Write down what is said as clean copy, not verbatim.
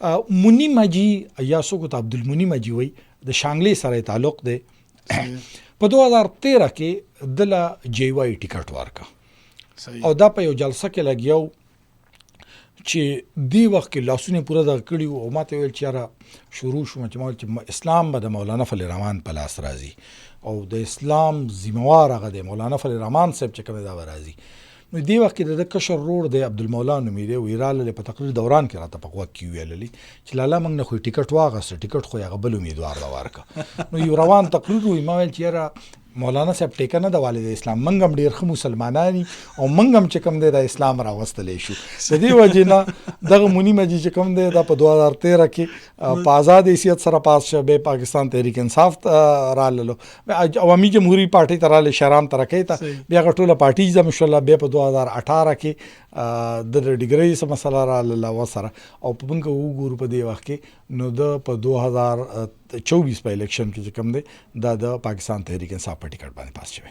منیم حاجي یا څوک ته عبدالمنیم حاجي وایي د شانګلې سره تعلق دی. په 2013 کې دله JY ټیکټ ورکړه او دا په یو جلسه کې لګیاو چې دی وخت کې لاسونه پوره دغه کړي وو او ما ته ویل چې یاره شروع شوم چې اسلام به د مولانا فضل الرحمن په لاس راځي او د اسلام ذموار هغه د مولانا فضل الرحمن صاحب چې کوم دا راځي. نو دی وخت کې د کشر رور د عبدالمولا نومېده ویراله په تقریر دوران کې راته په غوږ کې ویللي چې لالا موږ نه خو ټیکټ واغسته ټیکټ خو هغه بل امیدوار له ورکړه. نو یو روان تقریر وي ما ویل چې یاره مولانا صاحب ټیکه نه د والد اسلام موږ هم ډېر ښه مسلمانان او موږ هم چې کوم دی د اسلام راوستلی شو. د دې وجې نه دغه منیم حاجي چې کوم دی دا په 2013 کې په آزاد حیثیت سره پاس شو. بیا پاکستان تحریک انصاف راللو عوامي جمهوري پارټۍ ته رالی شهرام ترکۍ ته بیا هغه ټوله پارټي جمع شوله. بیا په 2018 کې د ډیګرۍ څه مسله راله ورسره او په موږ وګورو په دې وخت کې نو د په 2024 په الیکشن کې چې کوم دی دا د پاکستان تحریک انصاف په ټیکټ باندې پاس شوی.